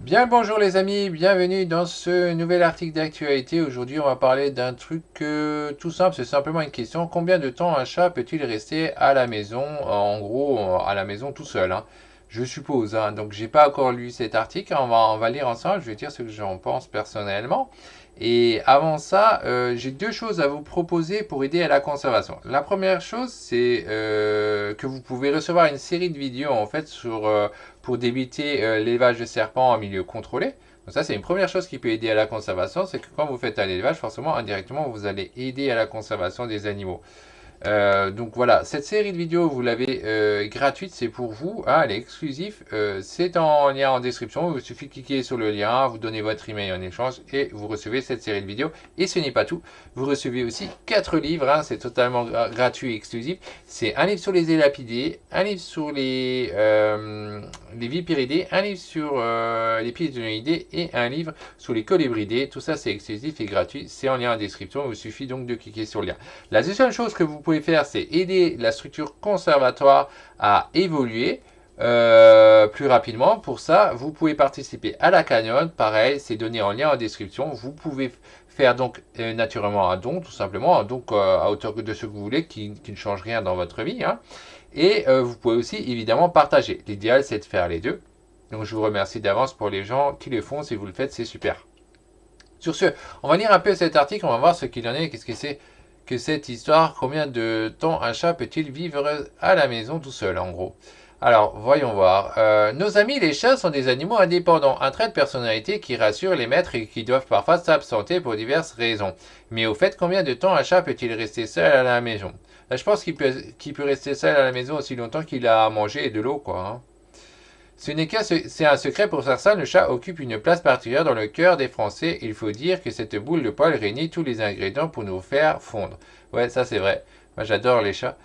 Bien le bonjour les amis, bienvenue dans ce nouvel article d'actualité. Aujourd'hui on va parler d'un truc tout simple, c'est simplement une question. Combien de temps un chat peut-il rester à la maison, en gros à la maison tout seul, hein? Je suppose, hein. Donc j'ai pas encore lu cet article, on va lire ensemble, je vais dire ce que j'en pense personnellement. Et avant ça, j'ai deux choses à vous proposer pour aider à la conservation. La première chose, c'est que vous pouvez recevoir une série de vidéos en fait pour débuter l'élevage de serpents en milieu contrôlé. Donc ça, c'est une première chose qui peut aider à la conservation, c'est que quand vous faites un élevage, forcément, indirectement, vous allez aider à la conservation des animaux. Donc voilà, cette série de vidéos, vous l'avez gratuite, c'est pour vous, hein, elle est exclusive. C'est en lien en description, il suffit de cliquer sur le lien, vous donnez votre email en échange et vous recevez cette série de vidéos. Et ce n'est pas tout, vous recevez aussi 4 livres, hein, c'est totalement gratuit et exclusif. C'est un livre sur les élapidés, un livre sur les vipiridés, un livre sur les pilétonidés et un livre sur les colibridés. Tout ça, c'est exclusif et gratuit, c'est en lien en description, il suffit donc de cliquer sur le lien. La deuxième chose que vous pouvez faire, c'est aider la structure conservatoire à évoluer plus rapidement. Pour ça, vous pouvez participer à la cagnotte. Pareil, c'est donné en lien en description. Vous pouvez faire donc naturellement un don, tout simplement, un don à hauteur de ce que vous voulez, qui ne change rien dans votre vie, hein. Et vous pouvez aussi évidemment partager. L'idéal, c'est de faire les deux. Donc je vous remercie d'avance pour les gens qui le font. Si vous le faites, c'est super. Sur ce, on va lire un peu cet article, on va voir ce qu'il en est, qu'est-ce que c'est que cette histoire, combien de temps un chat peut-il vivre à la maison tout seul, en gros. Alors, voyons voir. Nos amis les chats sont des animaux indépendants, un trait de personnalité qui rassure les maîtres et qui doivent parfois s'absenter pour diverses raisons. Mais au fait, combien de temps un chat peut-il rester seul à la maison? Là, je pense qu'il peut rester seul à la maison aussi longtemps qu'il a à manger et de l'eau, quoi, hein. C'est un secret pour certains, le chat occupe une place particulière dans le cœur des Français. Il faut dire que cette boule de poil réunit tous les ingrédients pour nous faire fondre. Ouais, ça c'est vrai. Moi j'adore les chats.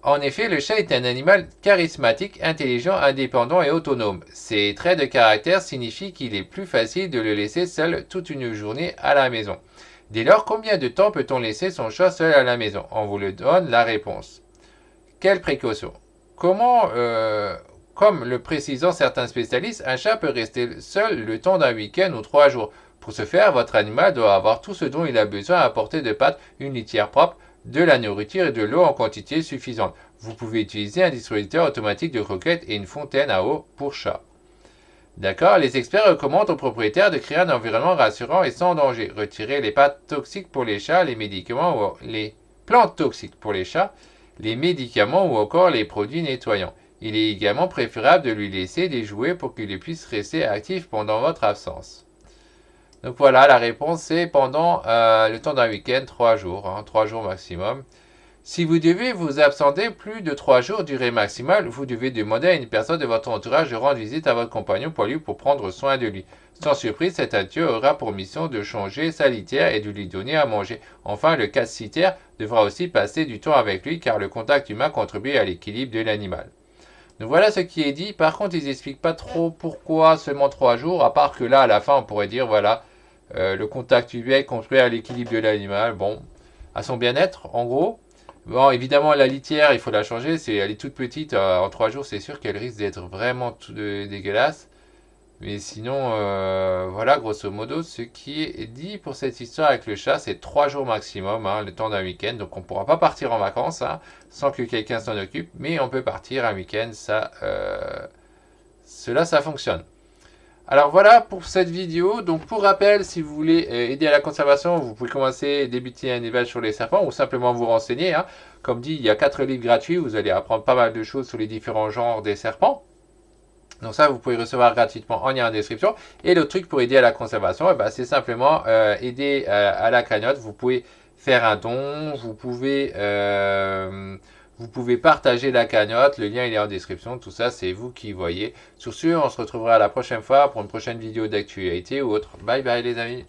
En effet, le chat est un animal charismatique, intelligent, indépendant et autonome. Ses traits de caractère signifient qu'il est plus facile de le laisser seul toute une journée à la maison. Dès lors, combien de temps peut-on laisser son chat seul à la maison? On vous le donne la réponse. Quelles précautions? Comment, comme le précisant certains spécialistes, un chat peut rester seul le temps d'un week-end ou 3 jours. Pour ce faire, votre animal doit avoir tout ce dont il a besoin à portée de pattes, une litière propre, de la nourriture et de l'eau en quantité suffisante. Vous pouvez utiliser un distributeur automatique de croquettes et une fontaine à eau pour chat. D'accord. Les experts recommandent aux propriétaires de créer un environnement rassurant et sans danger. Retirer les pâtes toxiques pour les chats, les médicaments ou les plantes toxiques pour les chats, les médicaments ou encore les produits nettoyants. Il est également préférable de lui laisser des jouets pour qu'il puisse rester actif pendant votre absence. Donc voilà, la réponse c'est pendant le temps d'un week-end, 3 jours, hein, 3 jours maximum. Si vous devez vous absenter plus de 3 jours, durée maximale, vous devez demander à une personne de votre entourage de rendre visite à votre compagnon pour prendre soin de lui. Sans surprise, cet adieu aura pour mission de changer sa litière et de lui donner à manger. Enfin, le cat-sitter devra aussi passer du temps avec lui car le contact humain contribue à l'équilibre de l'animal. Donc voilà ce qui est dit. Par contre, ils n'expliquent pas trop pourquoi seulement 3 jours, à part que là, à la fin, on pourrait dire, voilà, le contact humain contribue à l'équilibre de l'animal. Bon, à son bien-être, en gros. Bon, évidemment, la litière, il faut la changer. Elle est toute petite. En 3 jours, c'est sûr qu'elle risque d'être vraiment dégueulasse. Mais sinon, voilà, grosso modo, ce qui est dit pour cette histoire avec le chat, c'est 3 jours maximum, hein, le temps d'un week-end. Donc on ne pourra pas partir en vacances, hein, sans que quelqu'un s'en occupe. Mais on peut partir un week-end, ça fonctionne. Alors voilà pour cette vidéo. Donc pour rappel, si vous voulez aider à la conservation, vous pouvez commencer, débuter un élevage sur les serpents ou simplement vous renseigner, hein. Comme dit, il y a 4 livres gratuits, vous allez apprendre pas mal de choses sur les différents genres des serpents. Donc ça, vous pouvez recevoir gratuitement en lien en description. Et le truc pour aider à la conservation, eh ben, c'est simplement aider à la cagnotte. Vous pouvez faire un don, vous pouvez partager la cagnotte, le lien il est en description, tout ça c'est vous qui voyez. Sur ce, on se retrouvera la prochaine fois pour une prochaine vidéo d'actualité ou autre. Bye bye les amis.